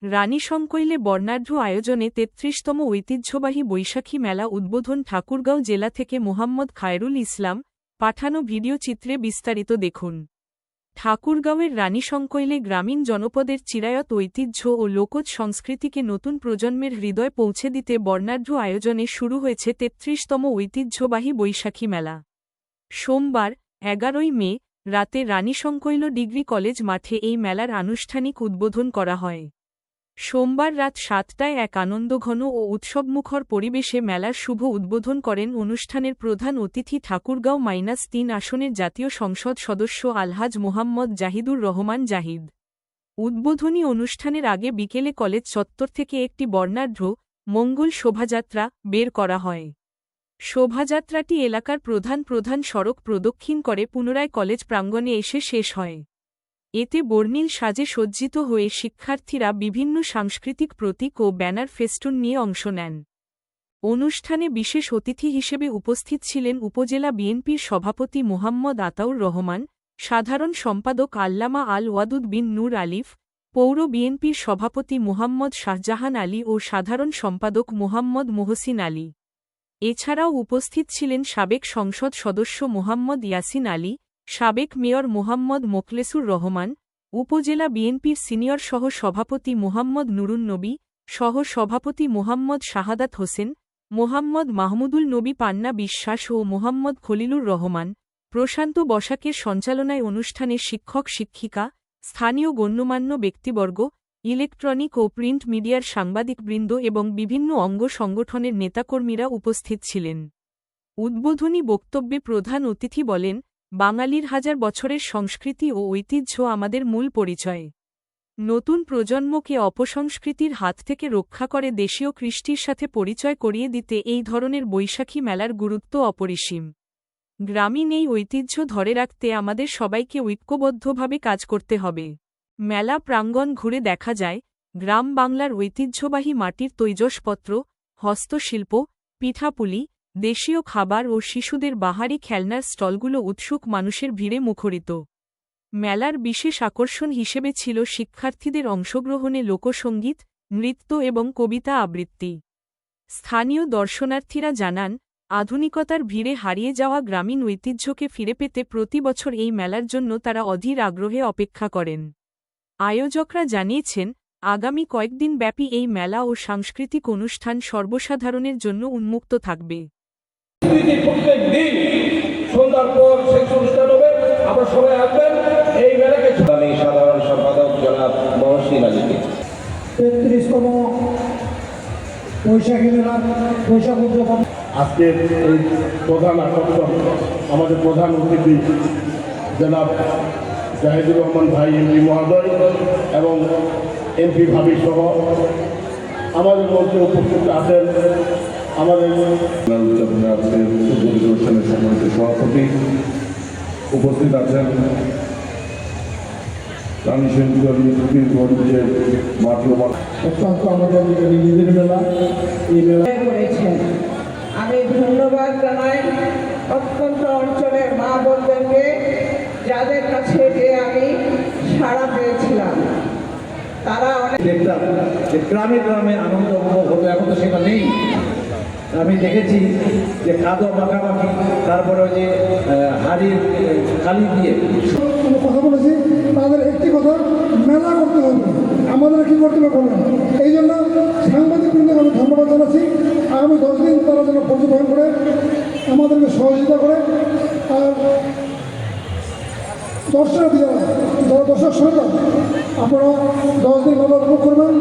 রানীশংকৈলে বর্ণাঢ্য আয়োজনে ৩৩তম ঐতিহ্যবাহী বৈশাখী মেলা উদ্বোধন। ঠাকুরগাঁও জেলা থেকে মোহাম্মদ খায়রুল ইসলাম পাঠানো ভিডিও চিত্রে বিস্তারিত দেখুন। ঠাকুরগাঁওয়ের রানীশংকৈলে গ্রামীণ জনপদের চিরায়ত ঐতিহ্য ও লোকজ সংস্কৃতিকে নতুন প্রজন্মের হৃদয়ে পৌঁছে দিতে বর্ণাঢ্য আয়োজনে শুরু হয়েছে ৩৩তম ঐতিহ্যবাহী বৈশাখী মেলা। সোমবার ১১ই মে রাতে রানীশংকৈল ডিগ্রি কলেজ মাঠে এই মেলার আনুষ্ঠানিক উদ্বোধন করা হয়। সোমবার রাত ৭টায় এক আনন্দঘন ও উৎসবমুখর পরিবেশে মেলার শুভ উদ্বোধন করেন অনুষ্ঠানের প্রধান অতিথি ঠাকুরগাঁও -৩ আসনের জাতীয় সংসদ সদস্য আলহাজ মোহাম্মদ জাহিদুর রহমান জাহিদ। উদ্বোধনী অনুষ্ঠানের আগে বিকেলে কলেজ চত্বর থেকে একটি বর্ণাঢ্য মঙ্গল শোভাযাত্রা বের করা হয়। শোভাযাত্রাটি এলাকার প্রধান সড়ক প্রদক্ষিণ করে পুনরায় কলেজ প্রাঙ্গণে এসে শেষ হয়। এতে বর্ণিল সাজে সজ্জিত হয়ে শিক্ষার্থীরা বিভিন্ন সাংস্কৃতিক প্রতীক ও ব্যানার ফেস্টুন নিয়ে অংশ নেন। অনুষ্ঠানে বিশেষ অতিথি হিসেবে উপস্থিত ছিলেন উপজেলা বিএনপির সভাপতি মোহাম্মদ আতাউর রহমান, সাধারণ সম্পাদক আল্লামা আল ওয়াদুদ বিন নূর আলিফ, পৌর বিএনপির সভাপতি মোহাম্মদ শাহজাহান আলী ও সাধারণ সম্পাদক মোহাম্মদ মোহসিন আলী। এছাড়াও উপস্থিত ছিলেন সাবেক সংসদ সদস্য মোহাম্মদ ইয়াসিন আলী, সাবেক মেয়র মোহাম্মদ মোখলেসুর রহমান, উপজেলা বিএনপির সিনিয়র সহ সভাপতি মোহাম্মদ নুরুন নবী, সহ সভাপতি মোহাম্মদ শাহাদাত হোসেন, মোহাম্মদ মাহমুদুল নবী পান্না বিশ্বাস ও মোহাম্মদ খলিলুর রহমান। প্রশান্ত বসাকের সঞ্চালনায় অনুষ্ঠানে শিক্ষক শিক্ষিকা, স্থানীয় গণ্যমান্য ব্যক্তিবর্গ, ইলেকট্রনিক ও প্রিন্ট মিডিয়ার সাংবাদিকবৃন্দ এবং বিভিন্ন অঙ্গ সংগঠনের নেতাকর্মীরা উপস্থিত ছিলেন। উদ্বোধনী বক্তব্যে প্রধান অতিথি বলেন, বাঙালির হাজার বছরের সংস্কৃতি ও ঐতিহ্য আমাদের মূল পরিচয়। নতুন প্রজন্মকে অপসংস্কৃতির হাত থেকে রক্ষা করে দেশীয় কৃষ্টির সাথে পরিচয় করিয়ে দিতে এই ধরনের বৈশাখী মেলার গুরুত্ব অপরিসীম। গ্রামীণ এই ঐতিহ্য ধরে রাখতে আমাদের সবাইকে ঐক্যবদ্ধভাবে কাজ করতে হবে। মেলা প্রাঙ্গণ ঘুরে দেখা যায়, গ্রাম বাংলার ঐতিহ্যবাহী মাটির তৈজসপত্র, হস্তশিল্প, পিঠাপুলি, দেশীয় খাবার ও শিশুদের বাহারি খেলনার স্টলগুলো উৎসুক মানুষের ভিড়ে মুখরিত। মেলার বিশেষ আকর্ষণ হিসেবে ছিল শিক্ষার্থীদের অংশগ্রহণে লোকসঙ্গীত, নৃত্য এবং কবিতা আবৃত্তি। স্থানীয় দর্শনার্থীরা জানান, আধুনিকতার ভিড়ে হারিয়ে যাওয়া গ্রামীণ ঐতিহ্যকে ফিরে পেতে প্রতি বছর এই মেলার জন্য তারা অধীর আগ্রহে অপেক্ষা করেন। আয়োজকরা জানিয়েছেন, আগামী কয়েকদিন ব্যাপী এই মেলা ও সাংস্কৃতিক অনুষ্ঠান সর্বসাধারণের জন্য উন্মুক্ত থাকবে। প্রত্যেক দিন সন্ধ্যার পর শেষ অনুষ্ঠান হবে, আপনারা সবাই আসবেন এই মেলাকে। আমি সাধারণ সম্পাদক জনাব মোহসিন আলীকে ৩৩তম বৈশাখী মেলার বৈশাখ উদযাপন। আজকের এই প্রধান আকর্ষণ আমাদের প্রধান অতিথি জনাব জাহিদুর রহমান ভাই এমপি মহোদয় এবং এমপি ভাবি সহ আমাদের মধ্যে উপস্থিত আছেন আমাদের উদযাপনে আজকে অনুষ্ঠানের সম্মানিত সভাপতি উপস্থিত আছেন অত্যন্ত আমাদের নিজেদের মেলা এই মেলা করেছেন। আমি ধন্যবাদ জানাই অত্যন্ত অঞ্চলের মা বোনদেরকে, যাদের কাছে যে আমি সাড়া পেয়েছিলাম। তারা অনেক দেখতাম যে গ্রামে গ্রামে আনন্দ উপভোগ হতো, এখন তো সেটা নেই। আমি দেখেছি যে কাদো মাখামাখি, তারপরে ওই যে হাড়ির খালি দিয়ে কথা বলেছি, তাদের একটি কথা, মেলা করতে হবে, আমাদের কি করতে হবে বললাম। এই জন্য সাংবাদিকবৃন্দকে আমি ধন্যবাদ জানাচ্ছি। আগামী 10 দিন তারা যেন পর্যবেক্ষণ করে আমাদেরকে সহযোগিতা করে। আর দর্শনার্থী যারা দর্শক শ্রোতা, আপনারা 10 দিন মেলা উপভোগ করবেন।